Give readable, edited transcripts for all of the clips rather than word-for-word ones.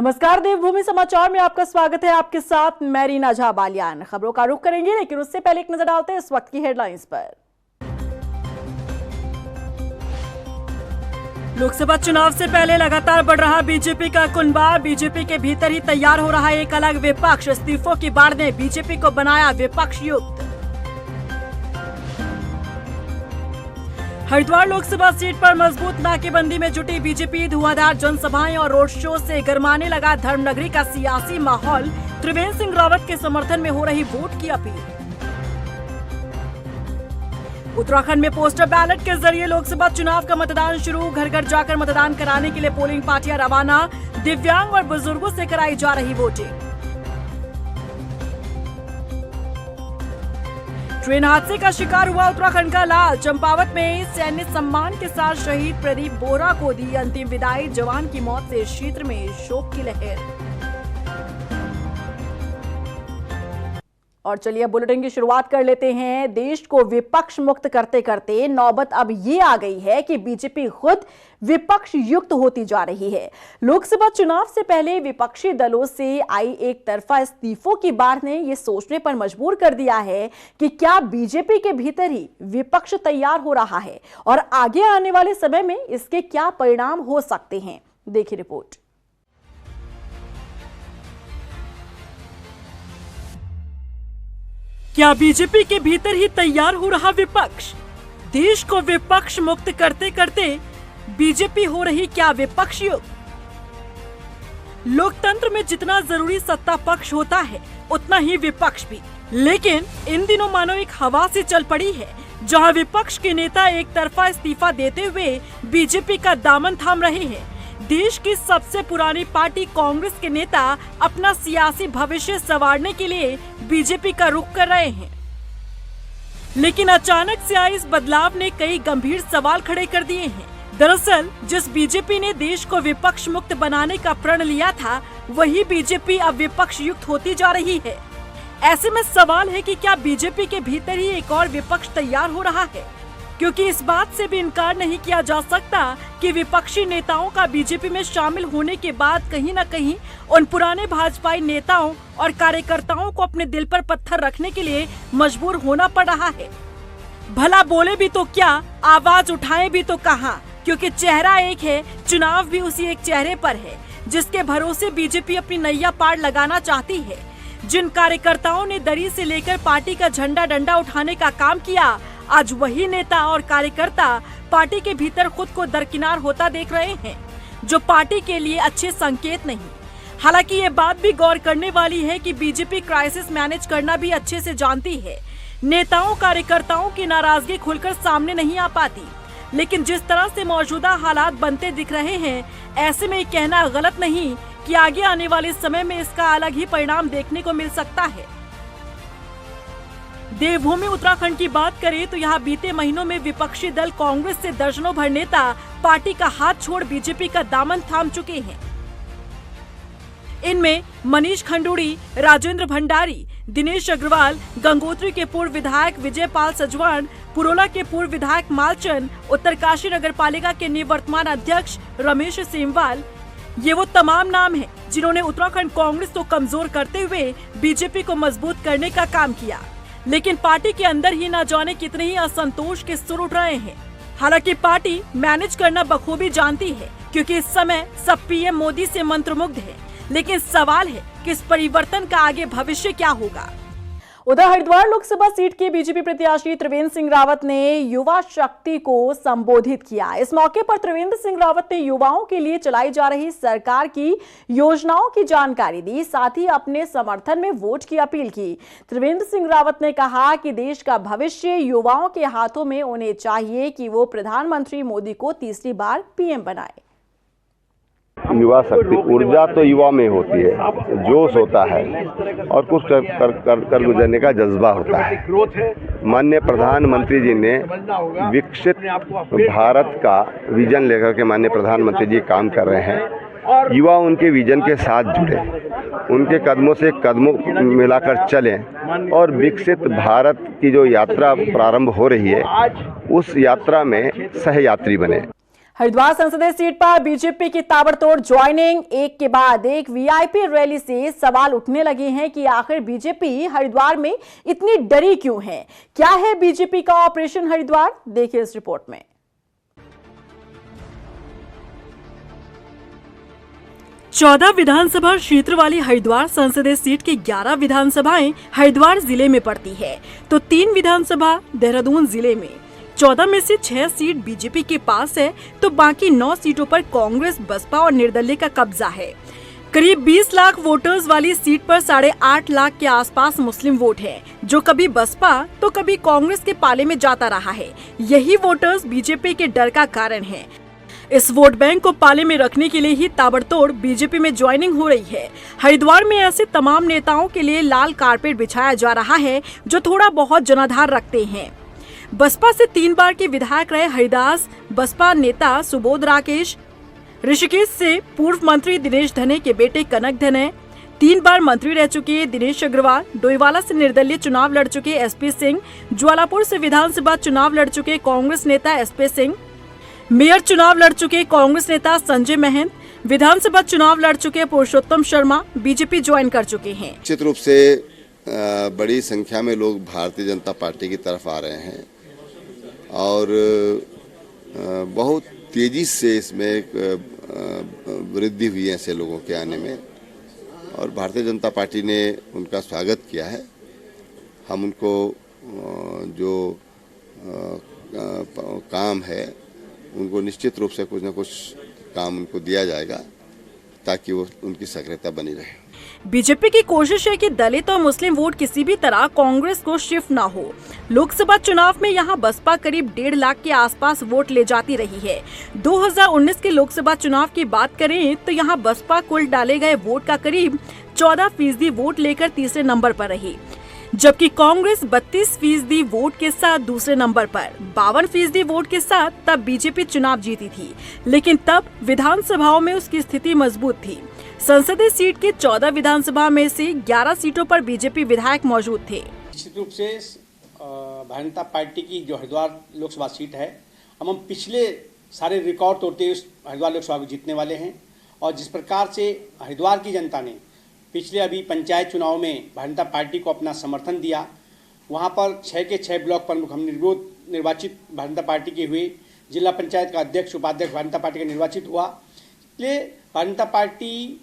नमस्कार, देवभूमि समाचार में आपका स्वागत है। आपके साथ मैं रीना झा बालियान। खबरों का रुख करेंगे, लेकिन उससे पहले एक नजर डालते हैं इस वक्त की हेडलाइंस पर। लोकसभा चुनाव से पहले लगातार बढ़ रहा बीजेपी का कुनबा। बीजेपी के भीतर ही तैयार हो रहा है एक अलग विपक्ष। इस्तीफों की बाढ़ ने बीजेपी को बनाया विपक्ष युक्त। हरिद्वार लोकसभा सीट पर मजबूत नाकेबंदी में जुटी बीजेपी। धुआंधार जनसभाएं और रोड शो से गरमाने लगा धर्मनगरी का सियासी माहौल। त्रिवेंद्र सिंह रावत के समर्थन में हो रही वोट की अपील। उत्तराखंड में पोस्टर बैलेट के जरिए लोकसभा चुनाव का मतदान शुरू। घर घर जाकर मतदान कराने के लिए पोलिंग पार्टियां रवाना। दिव्यांग और बुजुर्गों से कराई जा रही वोटिंग। ट्रेन हादसे का शिकार हुआ उत्तराखंड का लाल। चंपावत में सैन्य सम्मान के साथ शहीद प्रदीप बोहरा को दी अंतिम विदाई। जवान की मौत से क्षेत्र में शोक की लहर। और चलिए बुलेटिन की शुरुआत कर लेते हैं। देश को विपक्ष मुक्त करते करते नौबत अब ये आ गई है कि बीजेपी खुद विपक्ष युक्त होती जा रही है। लोकसभा चुनाव से पहले विपक्षी दलों से आई एक तरफा इस्तीफों की बाढ़ ने ये सोचने पर मजबूर कर दिया है कि क्या बीजेपी के भीतर ही विपक्ष तैयार हो रहा है और आगे आने वाले समय में इसके क्या परिणाम हो सकते हैं। देखिए रिपोर्ट। क्या बीजेपी के भीतर ही तैयार हो रहा विपक्ष? देश को विपक्ष मुक्त करते करते बीजेपी हो रही क्या विपक्ष युक्त? लोकतंत्र में जितना जरूरी सत्ता पक्ष होता है उतना ही विपक्ष भी। लेकिन इन दिनों मानो एक हवा सी चल पड़ी है, जहां विपक्ष के नेता एक तरफा इस्तीफा देते हुए बीजेपी का दामन थाम रहे हैं। देश की सबसे पुरानी पार्टी कांग्रेस के नेता अपना सियासी भविष्य संवारने के लिए बीजेपी का रुख कर रहे हैं। लेकिन अचानक से आए इस बदलाव ने कई गंभीर सवाल खड़े कर दिए हैं। दरअसल जिस बीजेपी ने देश को विपक्ष मुक्त बनाने का प्रण लिया था, वही बीजेपी अब विपक्ष युक्त होती जा रही है। ऐसे में सवाल है कि क्या बीजेपी के भीतर ही एक और विपक्ष तैयार हो रहा है? क्योंकि इस बात से भी इनकार नहीं किया जा सकता कि विपक्षी नेताओं का बीजेपी में शामिल होने के बाद कहीं न कहीं उन पुराने भाजपाई नेताओं और कार्यकर्ताओं को अपने दिल पर पत्थर रखने के लिए मजबूर होना पड़ रहा है। भला बोले भी तो क्या, आवाज उठाए भी तो कहाँ, क्योंकि चेहरा एक है, चुनाव भी उसी एक चेहरे पर है जिसके भरोसे बीजेपी अपनी नैया पार लगाना चाहती है। जिन कार्यकर्ताओं ने दरी से लेकर पार्टी का झंडा डंडा उठाने का काम किया, आज वही नेता और कार्यकर्ता पार्टी के भीतर खुद को दरकिनार होता देख रहे हैं, जो पार्टी के लिए अच्छे संकेत नहीं। हालांकि ये बात भी गौर करने वाली है कि बीजेपी क्राइसिस मैनेज करना भी अच्छे से जानती है। नेताओं कार्यकर्ताओं की नाराजगी खुलकर सामने नहीं आ पाती, लेकिन जिस तरह से मौजूदा हालात बनते दिख रहे हैं, ऐसे में कहना गलत नहीं कि आगे आने वाले समय में इसका अलग ही परिणाम देखने को मिल सकता है। देवभूमि उत्तराखंड की बात करें तो यहाँ बीते महीनों में विपक्षी दल कांग्रेस से दर्जनों भर नेता पार्टी का हाथ छोड़ बीजेपी का दामन थाम चुके हैं। इनमें मनीष खंडूड़ी, राजेंद्र भंडारी, दिनेश अग्रवाल, गंगोत्री के पूर्व विधायक विजय पाल सजवान, पुरोला के पूर्व विधायक मालचंद, उत्तरकाशी नगर पालिका के निवर्तमान अध्यक्ष रमेश सेमवाल, ये वो तमाम नाम हैं जिन्होंने उत्तराखंड कांग्रेस को कमजोर करते हुए बीजेपी को मजबूत करने का काम किया। लेकिन पार्टी के अंदर ही न जाने कितने ही असंतोष के सुर उठ रहे हैं। हालांकि पार्टी मैनेज करना बखूबी जानती है, क्योंकि इस समय सब पीएम मोदी से मंत्रमुग्ध है। लेकिन सवाल है कि इस परिवर्तन का आगे भविष्य क्या होगा। उधर हरिद्वार लोकसभा सीट के बीजेपी प्रत्याशी त्रिवेंद्र सिंह रावत ने युवा शक्ति को संबोधित किया। इस मौके पर त्रिवेंद्र सिंह रावत ने युवाओं के लिए चलाई जा रही सरकार की योजनाओं की जानकारी दी, साथ ही अपने समर्थन में वोट की अपील की। त्रिवेंद्र सिंह रावत ने कहा कि देश का भविष्य युवाओं के हाथों में, उन्हें चाहिए कि वो प्रधानमंत्री मोदी को तीसरी बार पीएम बनाए। युवा शक्ति, ऊर्जा तो युवा में होती है, जोश होता है और कुछ कर गुजरने का जज्बा होता है। माननीय प्रधानमंत्री जी ने विकसित भारत का विजन लेकर के माननीय प्रधानमंत्री जी काम कर रहे हैं। युवा उनके विजन के साथ जुड़े, उनके कदमों से कदमों मिलाकर चलें और विकसित भारत की जो यात्रा प्रारंभ हो रही है, उस यात्रा में सहयात्री बने। हरिद्वार संसदीय सीट पर बीजेपी की ताबड़तोड़ ज्वाइनिंग, एक के बाद एक वीआईपी रैली से सवाल उठने लगे हैं कि आखिर बीजेपी हरिद्वार में इतनी डरी क्यों है। क्या है बीजेपी का ऑपरेशन हरिद्वार, देखिए इस रिपोर्ट में। चौदह विधानसभा क्षेत्र वाली हरिद्वार संसदीय सीट की 11 विधानसभाएं हरिद्वार जिले में पड़ती है, तो 3 विधानसभा देहरादून जिले में। 14 में से 6 सीट बीजेपी के पास है, तो बाकी 9 सीटों पर कांग्रेस, बसपा और निर्दलीय का कब्जा है। करीब 20 लाख वोटर्स वाली सीट पर 8.5 लाख के आसपास मुस्लिम वोट है, जो कभी बसपा तो कभी कांग्रेस के पाले में जाता रहा है। यही वोटर्स बीजेपी के डर का कारण है। इस वोट बैंक को पाले में रखने के लिए ही ताबड़तोड़ बीजेपी में ज्वाइनिंग हो रही है। हरिद्वार में ऐसे तमाम नेताओं के लिए लाल कारपेट बिछाया जा रहा है जो थोड़ा बहुत जनाधार रखते हैं। बसपा से 3 बार के विधायक रहे हरिदास, बसपा नेता सुबोध राकेश, ऋषिकेश से पूर्व मंत्री दिनेश धने के बेटे कनक धने, 3 बार मंत्री रह चुके दिनेश अग्रवाल, डोईवाला से निर्दलीय चुनाव लड़ चुके एसपी सिंह, ज्वालापुर से विधानसभा चुनाव लड़ चुके कांग्रेस नेता एसपी सिंह, मेयर चुनाव लड़ चुके कांग्रेस नेता संजय महंत, विधानसभा चुनाव लड़ चुके पुरुषोत्तम शर्मा बीजेपी ज्वाइन कर चुके हैं। निश्चित रूप से बड़ी संख्या में लोग भारतीय जनता पार्टी की तरफ आ रहे हैं और बहुत तेजी से इसमें वृद्धि हुई है ऐसे लोगों के आने में, और भारतीय जनता पार्टी ने उनका स्वागत किया है। हम उनको जो काम है उनको निश्चित रूप से कुछ न कुछ काम उनको दिया जाएगा ताकि वो उनकी सक्रियता बनी रहे। बीजेपी की कोशिश है कि दलित और मुस्लिम वोट किसी भी तरह कांग्रेस को शिफ्ट ना हो। लोकसभा चुनाव में यहां बसपा करीब 1.5 लाख के आसपास वोट ले जाती रही है। 2019 के लोकसभा चुनाव की बात करें तो यहां बसपा कुल डाले गए वोट का करीब 14% वोट लेकर तीसरे नंबर पर रही, जबकि कांग्रेस 32% वोट के साथ दूसरे नंबर पर, 52% वोट के साथ तब बीजेपी चुनाव जीती थी। लेकिन तब विधानसभाओं में उसकी स्थिति मजबूत थी। संसदीय सीट के 14 विधानसभा में से 11 सीटों पर बीजेपी विधायक मौजूद थे। निश्चित रूप से भारतीय जनता पार्टी की जो हरिद्वार लोकसभा सीट है, हम पिछले सारे रिकॉर्ड तोड़ते हुए हरिद्वार लोकसभा को जीतने वाले हैं। और जिस प्रकार से हरिद्वार की जनता ने पिछले अभी पंचायत चुनाव में भारतीय जनता पार्टी को अपना समर्थन दिया, वहाँ पर 6 के 6 ब्लॉक प्रमुख हम निर्वाचित भारतीय जनता पार्टी के हुए। जिला पंचायत का अध्यक्ष, उपाध्यक्ष भारतीय जनता पार्टी का निर्वाचित हुआ। इसलिए भारतीय जनता पार्टी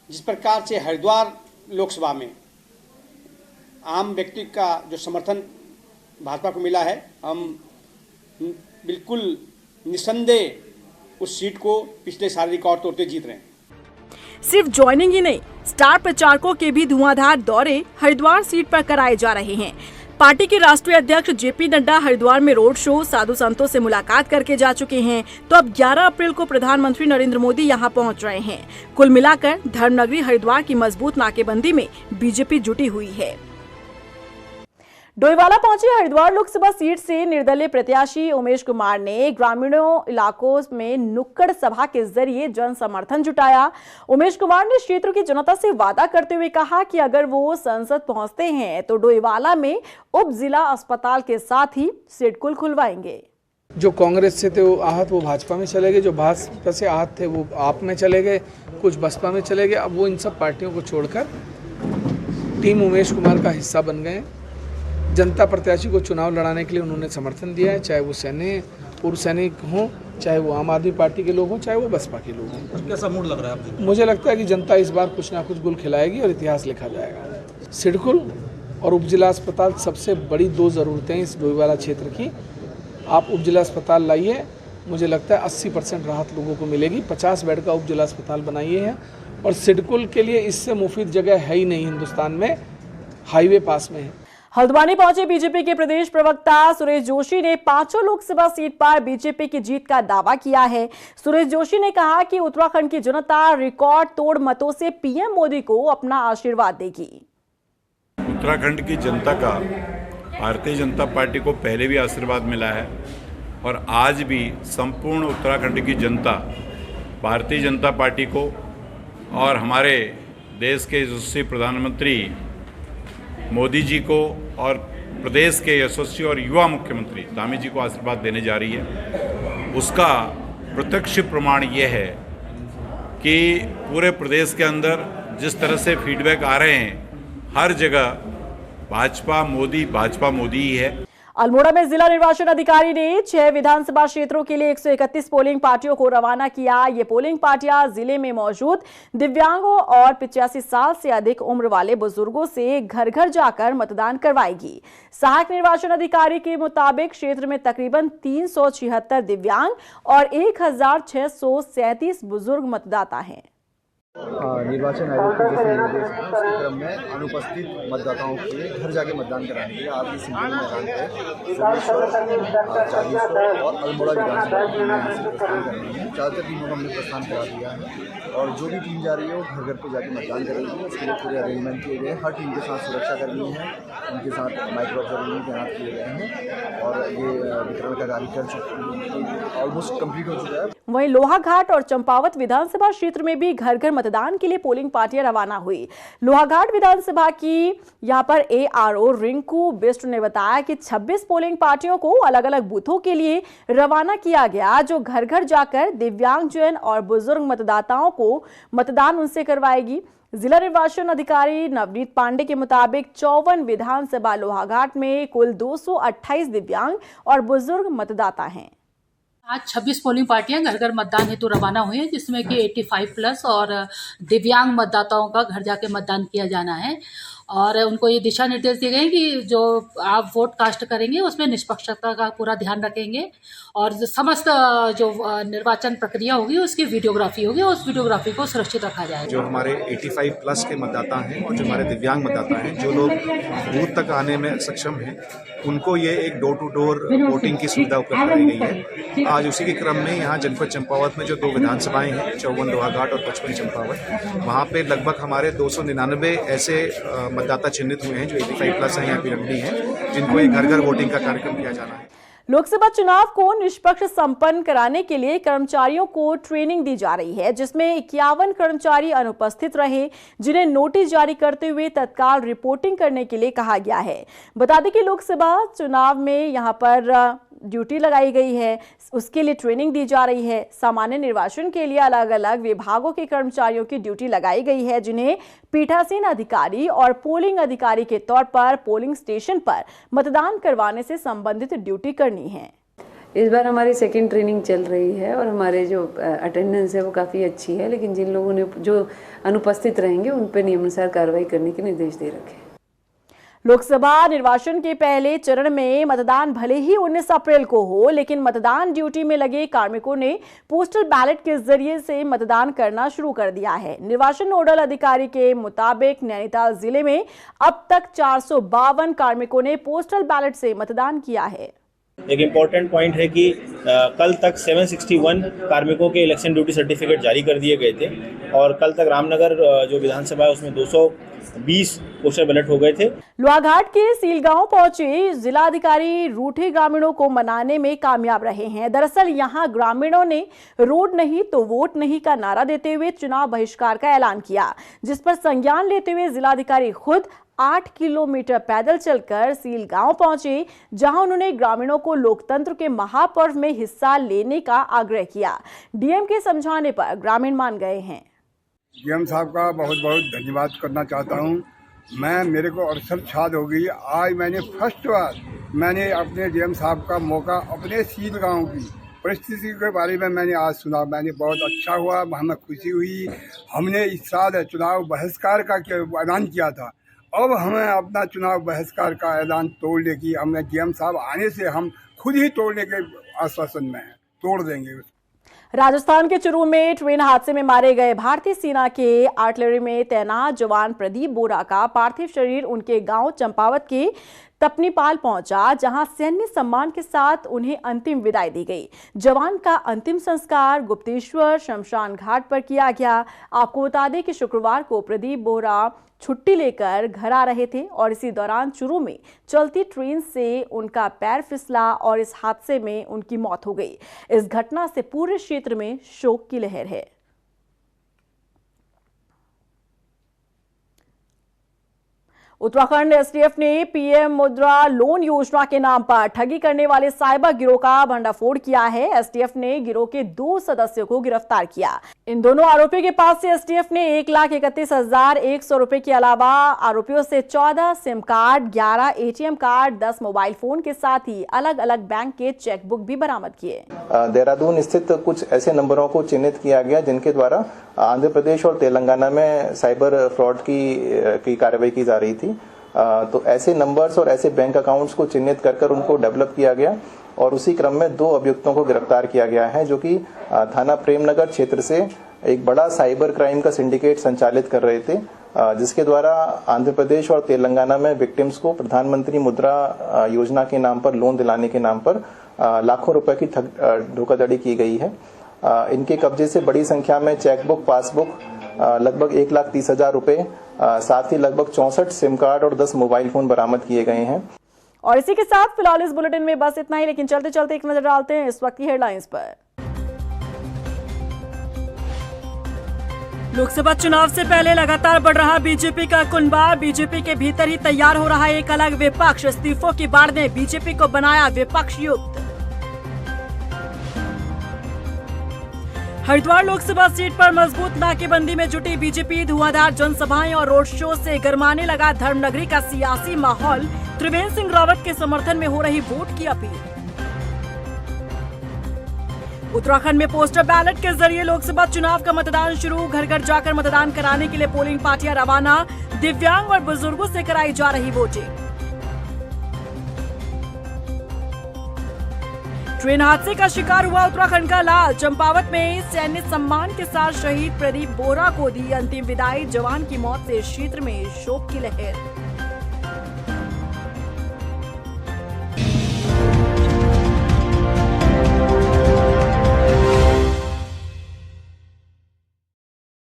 जिस प्रकार से हरिद्वार लोकसभा में आम व्यक्ति का जो समर्थन भाजपा को मिला है, हम बिल्कुल निसंदेह उस सीट को पिछले सारे रिकॉर्ड तोड़ते जीत रहे हैं। सिर्फ ज्वाइनिंग ही नहीं, स्टार प्रचारकों के भी धुआंधार दौरे हरिद्वार सीट पर कराए जा रहे हैं। पार्टी के राष्ट्रीय अध्यक्ष जेपी नड्डा हरिद्वार में रोड शो, साधु संतों से मुलाकात करके जा चुके हैं, तो अब 11 अप्रैल को प्रधानमंत्री नरेंद्र मोदी यहां पहुंच रहे हैं। कुल मिलाकर धर्मनगरी हरिद्वार की मजबूत नाकेबंदी में बीजेपी जुटी हुई है। डोईवाला पहुंचे हरिद्वार लोकसभा सीट से निर्दलीय प्रत्याशी उमेश कुमार ने ग्रामीणों इलाकों में नुक्कड़ सभा के जरिए जन समर्थन जुटाया। उमेश कुमार ने क्षेत्र की जनता से वादा करते हुए कहा कि अगर वो संसद पहुंचते हैं तो डोईवाला में उप जिला अस्पताल के साथ ही सिडकुल खुलवाएंगे। जो कांग्रेस से थे वो आहत वो भाजपा में चले गए, जो भाजपा से आहत थे वो आप में चले गए, कुछ बसपा में चले गए। अब वो इन सब पार्टियों को छोड़कर टीम उमेश कुमार का हिस्सा बन गए। जनता प्रत्याशी को चुनाव लड़ाने के लिए उन्होंने समर्थन दिया है, चाहे वो सैनिक, पूर्व सैनिक हों, चाहे वो आम आदमी पार्टी के लोग हों, चाहे वो बसपा के लोग हों। कैसा मूड लग रहा है आपको? मुझे लगता है कि जनता इस बार कुछ ना कुछ गुल खिलाएगी और इतिहास लिखा जाएगा। सिडकुल और उपजिला अस्पताल सबसे बड़ी 2 ज़रूरतें इस डोईवाला क्षेत्र की। आप उपजिला अस्पताल लाइए, मुझे लगता है 80% राहत लोगों को मिलेगी। 50 बेड का उपजिला अस्पताल बनाइए है, और सिडकुल के लिए इससे मुफीद जगह है ही नहीं हिंदुस्तान में, हाईवे पास में है। हल्द्वानी पहुंचे बीजेपी के प्रदेश प्रवक्ता सुरेश जोशी ने 5 लोकसभा सीट पर बीजेपी की जीत का दावा किया है। सुरेश जोशी ने कहा कि उत्तराखंड की जनता रिकॉर्ड तोड़ मतों से पीएम मोदी को अपना आशीर्वाद देगी। उत्तराखंड की जनता का भारतीय जनता पार्टी को पहले भी आशीर्वाद मिला है और आज भी संपूर्ण उत्तराखंड की जनता भारतीय जनता पार्टी को और हमारे देश के यशस्वी प्रधानमंत्री मोदी जी को और प्रदेश के यशस्वी और युवा मुख्यमंत्री धामी जी को आशीर्वाद देने जा रही है। उसका प्रत्यक्ष प्रमाण ये है कि पूरे प्रदेश के अंदर जिस तरह से फीडबैक आ रहे हैं, हर जगह भाजपा मोदी ही है। अल्मोड़ा में जिला निर्वाचन अधिकारी ने 6 विधानसभा क्षेत्रों के लिए 131 पोलिंग पार्टियों को रवाना किया। ये पोलिंग पार्टियां जिले में मौजूद दिव्यांगों और 85 साल से अधिक उम्र वाले बुजुर्गों से घर घर जाकर मतदान करवाएगी। सहायक निर्वाचन अधिकारी के मुताबिक क्षेत्र में तकरीबन 376 दिव्यांग और 1637 बुजुर्ग मतदाता हैं। निर्वाचन आयोग के जैसे निर्देश हैं उसके क्रम में अनुपस्थित मतदाताओं के लिए घर जाके मतदान कराने के लिए आज भी सिंगल मैदान पे जागीश्वर और अल्मोड़ा विधानसभा की टीम यहाँ से प्रस्थान कर रही है। ज़्यादातर टीमों को हमने प्रस्थान करा दिया है और जो भी टीम जा रही है वो घर घर पे जाके मतदान करेगी। उसके लिए पूरे अरेंजमेंट किए गए। हर टीम के साथ सुरक्षाकर्मी हैं, उनके साथ माइक्रो ऑब्जर्वर तैनात किए गए हैं और ये वितरण का कार्य ऑलमोस्ट कंप्लीट हो चुका है। वहीं लोहाघाट और चंपावत विधानसभा क्षेत्र में भी घर घर मतदान के लिए पोलिंग पार्टियां रवाना हुई। लोहाघाट विधानसभा की यहां पर ARO रिंकू बिष्ट ने बताया कि 26 पोलिंग पार्टियों को अलग अलग बूथों के लिए रवाना किया गया, जो घर घर जाकर दिव्यांगजन और बुजुर्ग मतदाताओं को मतदान उनसे करवाएगी। जिला निर्वाचन अधिकारी नवनीत पांडे के मुताबिक 54 विधानसभा लोहाघाट में कुल 228 दिव्यांग और बुजुर्ग मतदाता हैं। आज 26 पोलिंग पार्टियां घर घर मतदान हेतु रवाना हुई हैं, जिसमें कि 85+ और दिव्यांग मतदाताओं का घर जाके मतदान किया जाना है और उनको ये दिशा निर्देश दिए गए हैं कि जो आप वोट कास्ट करेंगे उसमें निष्पक्षता का पूरा ध्यान रखेंगे और समस्त जो निर्वाचन प्रक्रिया होगी उसकी वीडियोग्राफी होगी और उस वीडियोग्राफी को सुरक्षित रखा जाएगा। जो हमारे 85+ के मतदाता हैं और जो हमारे दिव्यांग मतदाता हैं, जो लोग बूथ तक आने में सक्षम हैं, उनको ये एक डोर टू डोर वोटिंग की सुविधा उपलब्ध कराई गई है। आज उसी के क्रम में यहाँ जनपद चंपावत में जो 2 विधानसभाएं हैं, 54 लोहाघाट और 55 चंपावत, वहाँ पे लगभग हमारे 299 ऐसे मतदाता चिन्हित हुए हैं जो 85+ हैं, यहाँ की रंगनी है, जिनको एक घर घर वोटिंग का कार्यक्रम किया जाना है। लोकसभा चुनाव को निष्पक्ष संपन्न कराने के लिए कर्मचारियों को ट्रेनिंग दी जा रही है, जिसमें 51 कर्मचारी अनुपस्थित रहे, जिन्हें नोटिस जारी करते हुए तत्काल रिपोर्टिंग करने के लिए कहा गया है। बता दें कि लोकसभा चुनाव में यहां पर ड्यूटी लगाई गई है, उसके लिए ट्रेनिंग दी जा रही है। सामान्य निर्वाचन के लिए अलग अलग विभागों के कर्मचारियों की ड्यूटी लगाई गई है, जिन्हें पीठासीन अधिकारी और पोलिंग अधिकारी के तौर पर पोलिंग स्टेशन पर मतदान करवाने से संबंधित ड्यूटी करनी है। इस बार हमारी सेकंड ट्रेनिंग चल रही है और हमारे जो अटेंडेंस है वो काफ़ी अच्छी है, लेकिन जिन लोगों ने जो अनुपस्थित रहेंगे उन पर नियमानुसार कार्रवाई करने के निर्देश दे रखे हैं। लोकसभा निर्वाचन के पहले चरण में मतदान भले ही 19 अप्रैल को हो, लेकिन मतदान ड्यूटी में लगे कार्मिकों ने पोस्टल बैलेट के जरिए से मतदान करना शुरू कर दिया है। निर्वाचन नोडल अधिकारी के मुताबिक नैनीताल जिले में अब तक 452 कार्मिकों ने पोस्टल बैलेट से मतदान किया है। एक इम्पॉर्टेंट पॉइंट है कि कल तक 761 कार्मिकों के इलेक्शन ड्यूटी सर्टिफिकेट जारी कर दिए गए थे और कल तक रामनगर जो विधानसभा है उसमें 220 पोस्टल बैलेट हो गए थे। लोहाघाट के सीलगांव पहुंचे जिलाधिकारी रूठे ग्रामीणों को मनाने में कामयाब रहे हैं। दरअसल यहां ग्रामीणों ने रोड नहीं तो वोट नहीं का नारा देते हुए चुनाव बहिष्कार का ऐलान किया, जिस पर संज्ञान लेते हुए जिलाधिकारी खुद 8 किलोमीटर पैदल चलकर सीलगांव पहुंचे, जहां उन्होंने ग्रामीणों को लोकतंत्र के महापर्व में हिस्सा लेने का आग्रह किया। डीएम के समझाने पर ग्रामीण मान गए हैं। डीएम साहब का बहुत बहुत धन्यवाद करना चाहता हूं। मेरे को अवसर छाद हो गई। आज मैंने फर्स्ट बार अपने डीएम साहब का मौका अपने सीलगांव की परिस्थिति के बारे में मैंने आज सुना। मैंने बहुत अच्छा हुआ, हमें खुशी हुई। हमने इस साल चुनाव बहिष्कार का ऐलान किया था, अब हमें अपना चुनाव बहिष्कार का ऐलान तोड़ने की, हमने डीएम साहब आने से हम खुद ही तोड़ने के आश्वासन में हैं, तोड़ देंगे। राजस्थान के चुरू में ट्रेन हादसे में मारे गए भारतीय सेना के आर्टिलरी में तैनात जवान प्रदीप बोरा का पार्थिव शरीर उनके गांव चंपावत के तपनीपाल पहुंचा, जहां सैन्य सम्मान के साथ उन्हें अंतिम विदाई दी गई। जवान का अंतिम संस्कार गुप्तेश्वर शमशान घाट पर किया गया। आपको बता दें कि शुक्रवार को प्रदीप बोरा छुट्टी लेकर घर आ रहे थे और इसी दौरान चुरू में चलती ट्रेन से उनका पैर फिसला और इस हादसे में उनकी मौत हो गई। इस घटना से पूरे क्षेत्र में शोक की लहर है। उत्तराखंड एसटीएफ ने पीएम मुद्रा लोन योजना के नाम पर ठगी करने वाले साइबर गिरोह का भंडाफोड़ किया है। एसटीएफ ने गिरोह के 2 सदस्यों को गिरफ्तार किया। इन दोनों आरोपियों के पास से एसटीएफ ने 1,31,100 रुपए के अलावा आरोपियों से 14 SIM card, 11 ATM card, 10 mobile phone के साथ ही अलग अलग बैंक के चेकबुक भी बरामद किए। देहरादून स्थित कुछ ऐसे नंबरों को चिन्हित किया गया जिनके द्वारा आंध्र प्रदेश और तेलंगाना में साइबर फ्रॉड की कार्रवाई की जा रही थी। तो ऐसे नंबर्स और ऐसे बैंक अकाउंट्स को चिन्हित कर उनको डेवलप किया गया और उसी क्रम में 2 अभियुक्तों को गिरफ्तार किया गया है, जो कि थाना प्रेमनगर क्षेत्र से एक बड़ा साइबर क्राइम का सिंडिकेट संचालित कर रहे थे, जिसके द्वारा आंध्र प्रदेश और तेलंगाना में विक्टिम्स को प्रधानमंत्री मुद्रा योजना के नाम पर लोन दिलाने के नाम पर लाखों रुपए की धोखाधड़ी की गई है। इनके कब्जे से बड़ी संख्या में चेकबुक, पासबुक, लगभग 1,30,000 रुपए, साथ ही लगभग 64 सिम कार्ड और 10 मोबाइल फोन बरामद किए गए हैं। और इसी के साथ फिलहाल इस बुलेटिन में बस इतना ही, लेकिन चलते चलते एक नजर डालते हैं इस वक्त की हेडलाइंस पर। लोकसभा चुनाव से पहले लगातार बढ़ रहा बीजेपी का कुनबा। बीजेपी के भीतर ही तैयार हो रहा एक अलग विपक्ष। इस्तीफों की बाढ़ ने बीजेपी को बनाया विपक्ष युक्त। हरिद्वार लोकसभा सीट पर मजबूत नाकेबंदी में जुटी बीजेपी। धुआंधार जनसभाएं और रोड शो से गरमाने लगा धर्मनगरी का सियासी माहौल। त्रिवेंद्र सिंह रावत के समर्थन में हो रही वोट की अपील। उत्तराखंड में पोस्टर बैलेट के जरिए लोकसभा चुनाव का मतदान शुरू। घर घर जाकर मतदान कराने के लिए पोलिंग पार्टियां रवाना। दिव्यांग और बुजुर्गों से कराई जा रही वोटिंग। ट्रेन हादसे का शिकार हुआ उत्तराखंड का लाल। चंपावत में सैन्य सम्मान के साथ शहीद प्रदीप बोहरा को दी अंतिम विदाई। जवान की मौत से क्षेत्र में शोक की लहर।